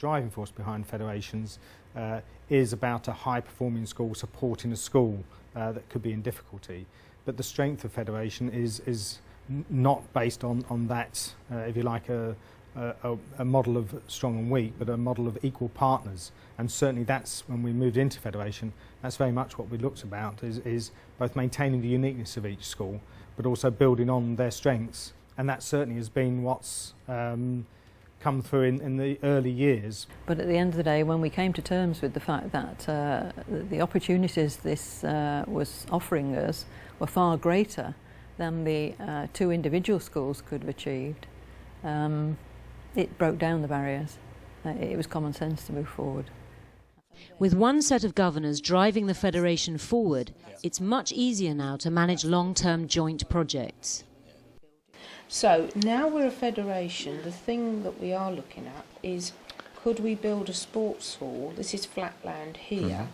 driving force behind federations is about a high-performing school supporting a school that could be in difficulty. But the strength of federation is not based on that, if you like, a model of strong and weak, but a model of equal partners. And certainly that's, when we moved into federation, that's very much what we looked about, is both maintaining the uniqueness of each school, but also building on their strengths. And that certainly has been what's come through in the early years. But at the end of the day, when we came to terms with the fact that the opportunities this was offering us were far greater than the two individual schools could have achieved, it broke down the barriers. It was common sense to move forward. With one set of governors driving the federation forward, it's much easier now to manage long-term joint projects. So now we're a federation, the thing that we are looking at is, could we build a sports hall, this is flat land here,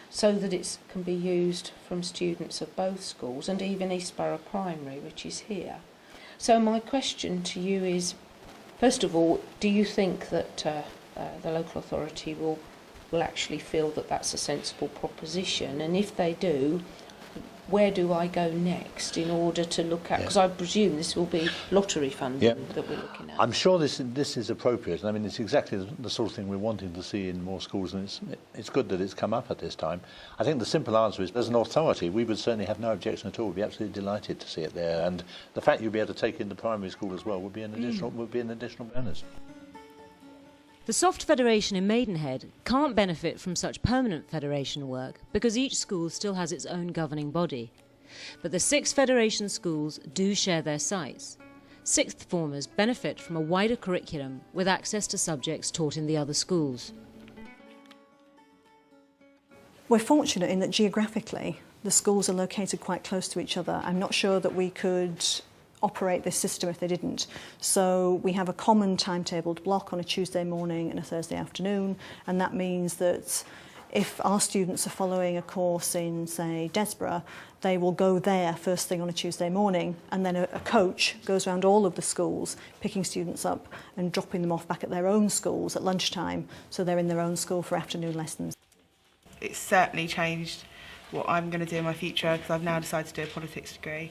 so that it can be used from students of both schools, and even Eastborough Primary, which is here. So my question to you is, first of all, do you think that the local authority will actually feel that that's a sensible proposition? And if they do, where do I go next in order to look at, because I presume this will be lottery funding that we're looking at. I'm sure this is appropriate. I mean, it's exactly the sort of thing we're wanting to see in more schools, and it's good that it's come up at this time. I think the simple answer is, as an authority, we would certainly have no objection at all. We'd be absolutely delighted to see it there, and the fact you'll be able to take it into primary school as well would be an additional bonus. The soft federation in Maidenhead can't benefit from such permanent federation work because each school still has its own governing body. But the 6 federation schools do share their sites. Sixth formers benefit from a wider curriculum with access to subjects taught in the other schools. We're fortunate in that geographically the schools are located quite close to each other. I'm not sure that we could operate this system if they didn't. So we have a common timetabled block on a Tuesday morning and a Thursday afternoon, and that means that if our students are following a course in, say, Desborough, they will go there first thing on a Tuesday morning, and then a coach goes around all of the schools picking students up and dropping them off back at their own schools at lunchtime, so they're in their own school for afternoon lessons. It's certainly changed what I'm going to do in my future, because I've now decided to do a politics degree.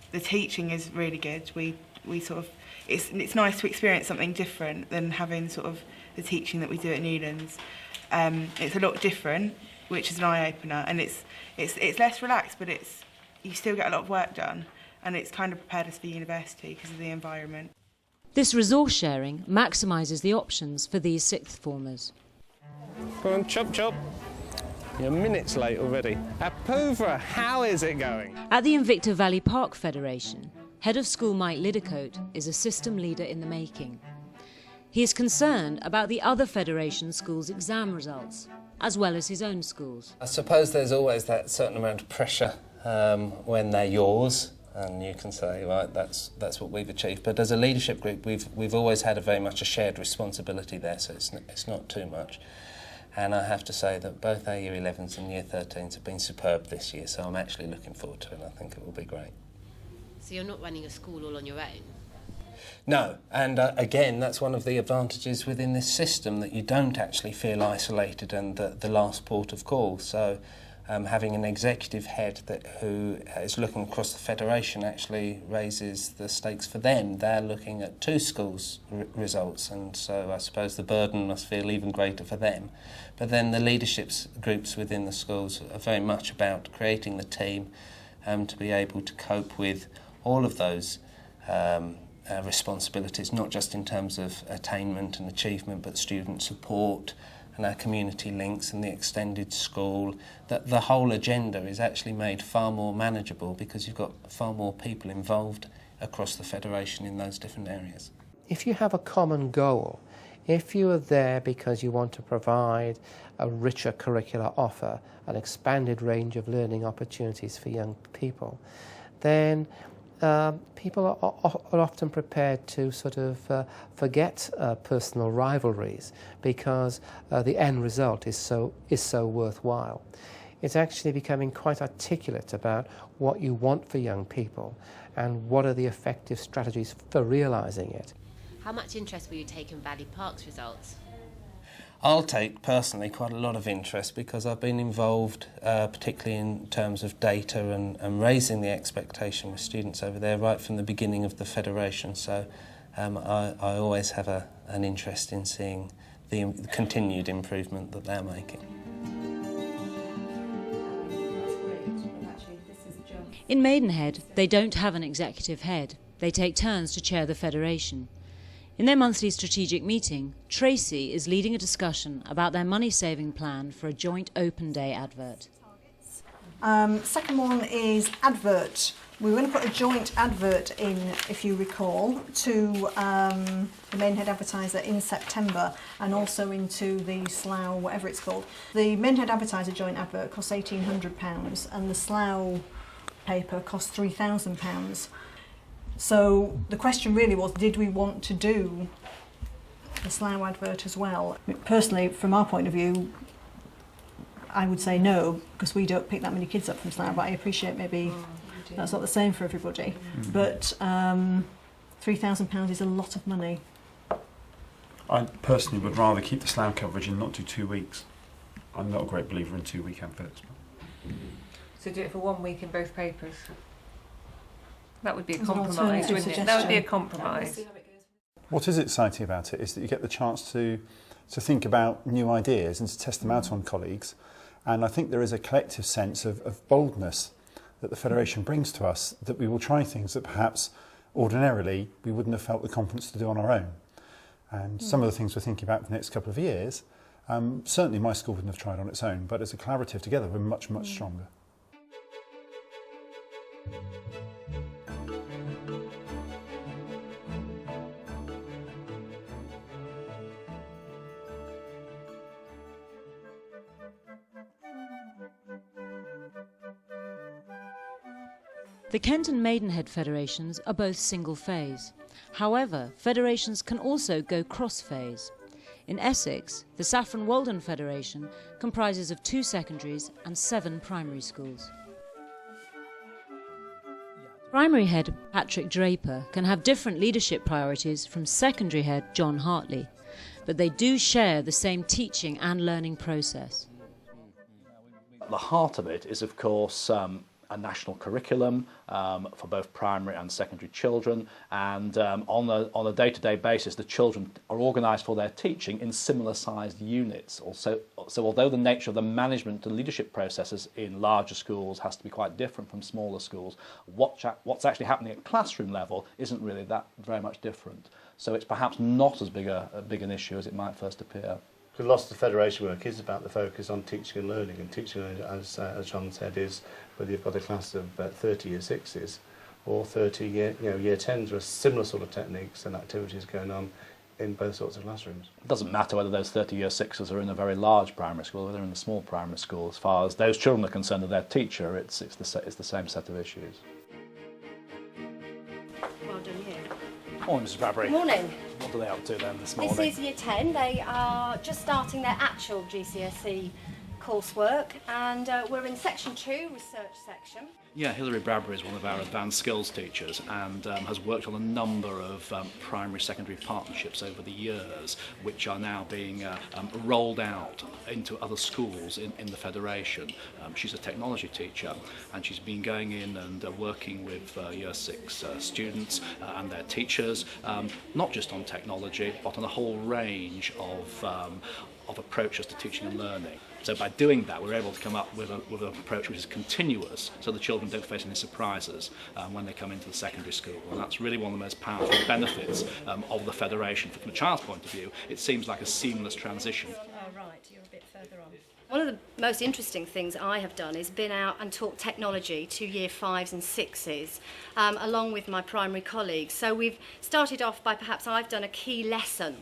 The teaching is really good. We sort of, it's nice to experience something different than having sort of the teaching that we do at Newlands. It's a lot different, which is an eye-opener, and it's less relaxed, but you still get a lot of work done, and it's kind of prepared us for university because of the environment. This resource sharing maximises the options for these sixth formers. Go on, chop chop. You're minutes late already. Apova, how is it going? At the Invicta Valley Park Federation, Head of School Mike Liddicote is a system leader in the making. He is concerned about the other Federation schools' exam results, as well as his own schools. I suppose there's always that certain amount of pressure when they're yours, and you can say, right, that's what we've achieved. But as a leadership group, we've always had very much a shared responsibility there, so it's not too much. And I have to say that both our Year 11s and Year 13s have been superb this year, so I'm actually looking forward to it, and I think it will be great. So you're not running a school all on your own? No, and again, that's one of the advantages within this system, that you don't actually feel isolated and the last port of call. So having an executive head who is looking across the Federation actually raises the stakes for them. They're looking at 2 schools' results, and so I suppose the burden must feel even greater for them. But then the leadership groups within the schools are very much about creating the team to be able to cope with all of those responsibilities, not just in terms of attainment and achievement, but student support and our community links and the extended school. That the whole agenda is actually made far more manageable because you've got far more people involved across the Federation in those different areas. If you have a common goal, if you are there because you want to provide a richer curricular offer, an expanded range of learning opportunities for young people, then people are often prepared to sort of forget personal rivalries because the end result is so worthwhile. It's actually becoming quite articulate about what you want for young people and what are the effective strategies for realising it. How much interest will you take in Valley Park's results? I'll take personally quite a lot of interest because I've been involved particularly in terms of data and raising the expectation with students over there right from the beginning of the Federation, so I always have an interest in seeing the continued improvement that they're making. In Maidenhead, they don't have an executive head. They take turns to chair the Federation. In their monthly strategic meeting, Tracy is leading a discussion about their money-saving plan for a joint open day advert. Second one is advert. We were going to put a joint advert in, if you recall, to the Maidenhead Advertiser in September and also into the Slough, whatever it's called. The Maidenhead Advertiser joint advert costs £1,800 and the Slough paper costs £3,000. So the question really was, did we want to do the Slough advert as well? Personally, from our point of view, I would say no, because we don't pick that many kids up from Slough, but I appreciate maybe that's not the same for everybody. But £3,000 is a lot of money. I personally would rather keep the Slough coverage and not do 2 weeks. I'm not a great believer in 2-week adverts. So do it for 1 week in both papers? That would be a compromise, wouldn't it? That would be a compromise. What is exciting about it is that you get the chance to think about new ideas and to test them out on colleagues. And I think there is a collective sense of boldness that the Federation brings to us, that we will try things that perhaps ordinarily we wouldn't have felt the confidence to do on our own. And some of the things we're thinking about for the next couple of years, certainly my school wouldn't have tried on its own, but as a collaborative together we're much, much stronger. The Kent and Maidenhead federations are both single-phase. However, federations can also go cross-phase. In Essex, the Saffron Walden Federation comprises of 2 secondaries and 7 primary schools. Primary head Patrick Draper can have different leadership priorities from secondary head John Hartley, but they do share the same teaching and learning process. The heart of it is, of course, a national curriculum for both primary and secondary children, and on a day-to-day basis the children are organised for their teaching in similar sized units. So although the nature of the management and leadership processes in larger schools has to be quite different from smaller schools, what's actually happening at classroom level isn't really that very much different. So it's perhaps not as big an issue as it might first appear. A lot of the Federation work is about the focus on teaching and learning, and teaching, as John said, is whether you've got a class of 30 year 6s or 30 year 10s, with similar sort of techniques and activities going on in both sorts of classrooms. It doesn't matter whether those 30 year 6s are in a very large primary school or they're in a small primary school. As far as those children are concerned with their teacher, it's the same set of issues. Well done, you. Morning, Mrs. Bradbury. Morning. What are they up to then this morning? This is Year 10. They are just starting their actual GCSE coursework, and we're in Section 2, Research Section. Yeah, Hilary Bradbury is one of our advanced skills teachers and has worked on a number of primary-secondary partnerships over the years, which are now being rolled out into other schools in the Federation. She's a technology teacher, and she's been going in and working with Year 6 students and their teachers, not just on technology, but on a whole range of approaches to teaching and learning. So by doing that, we're able to come up with an approach which is continuous, so the children don't face any surprises when they come into the secondary school. And that's really one of the most powerful benefits of the Federation. From a child's point of view, it seems like a seamless transition. Oh, right, you're a bit further on. One of the most interesting things I have done is been out and taught technology to Year 5s and 6s, along with my primary colleagues. So we've started off by perhaps I've done a key lesson,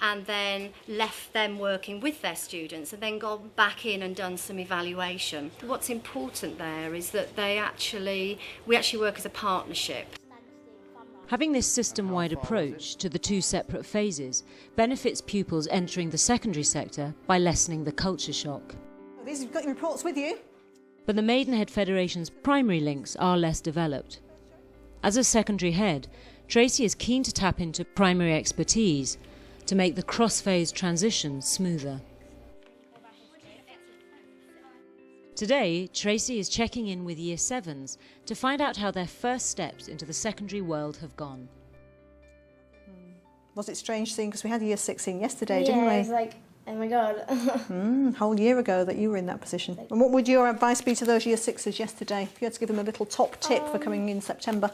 and then left them working with their students, and then gone back in and done some evaluation. What's important there is that we actually work as a partnership. Having this system-wide approach to the 2 separate phases benefits pupils entering the secondary sector by lessening the culture shock. You've got your reports with you. But the Maidenhead Federation's primary links are less developed. As a secondary head, Tracy is keen to tap into primary expertise to make the cross-phase transition smoother. Today, Tracy is checking in with Year 7s to find out how their first steps into the secondary world have gone. Was it strange seeing, because we had Year 6 in yesterday, didn't we? Yeah, it was like, oh my God. Whole year ago that you were in that position. And what would your advice be to those Year 6s yesterday, if you had to give them a little top tip for coming in September?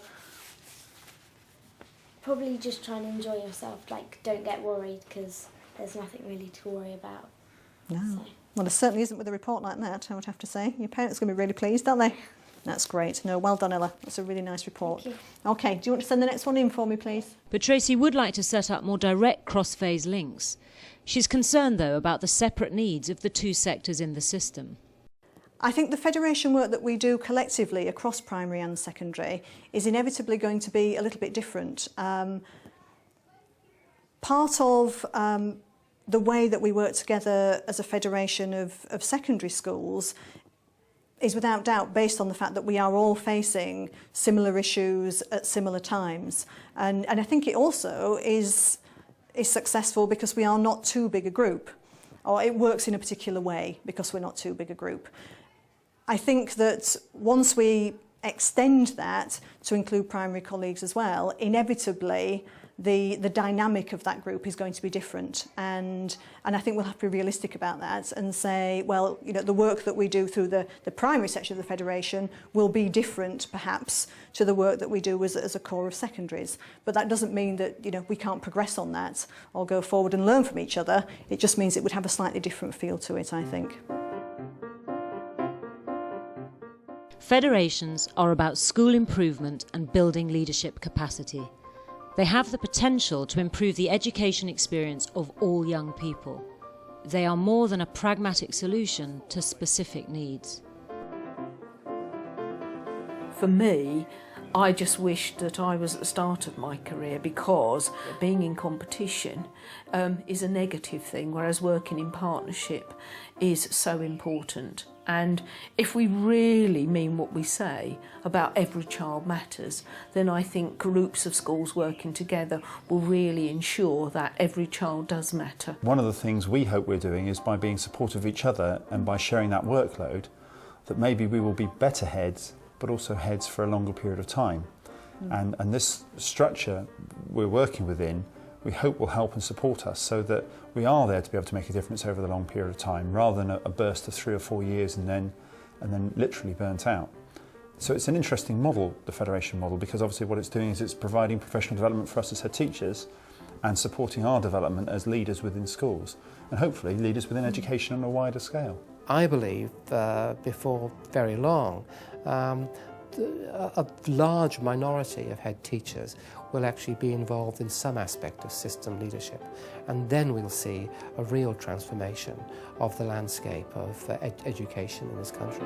Probably just try and enjoy yourself, like don't get worried, because there's nothing really to worry about. No. So. Well, there certainly isn't with a report like that, I would have to say. Your parents are going to be really pleased, aren't they? That's great. No, well done, Ella. That's a really nice report. Thank you. OK, do you want to send the next one in for me, please? But Tracy would like to set up more direct cross-phase links. She's concerned, though, about the separate needs of the two sectors in the system. I think the federation work that we do collectively across primary and secondary is inevitably going to be a little bit different. Part of the way that we work together as a federation of secondary schools is without doubt based on the fact that we are all facing similar issues at similar times. And I think it also is successful because we are not too big a group, or it works in a particular way because we're not too big a group. I think that once we extend that to include primary colleagues as well, inevitably the dynamic of that group is going to be different, and I think we'll have to be realistic about that and say, well, you know, the work that we do through the primary section of the federation will be different perhaps to the work that we do as a core of secondaries, but that doesn't mean that, you know, we can't progress on that or go forward and learn from each other. It just means it would have a slightly different feel to it, I think. Federations are about school improvement and building leadership capacity. They have the potential to improve the education experience of all young people. They are more than a pragmatic solution to specific needs. For me, I just wished that I was at the start of my career, because being in competition is a negative thing, whereas working in partnership is so important. And if we really mean what we say about every child matters, then I think groups of schools working together will really ensure that every child does matter. One of the things we hope we're doing is by being supportive of each other and by sharing that workload, that maybe we will be better heads, but also heads for a longer period of time. And this structure we're working within, we hope will help and support us so that we are there to be able to make a difference over the long period of time, rather than a burst of 3 or 4 years and then literally burnt out. So it's an interesting model, the federation model, because obviously what it's doing is it's providing professional development for us as head teachers and supporting our development as leaders within schools, and hopefully leaders within education on a wider scale. I believe before very long a large minority of head teachers will actually be involved in some aspect of system leadership, and then we'll see a real transformation of the landscape of education in this country.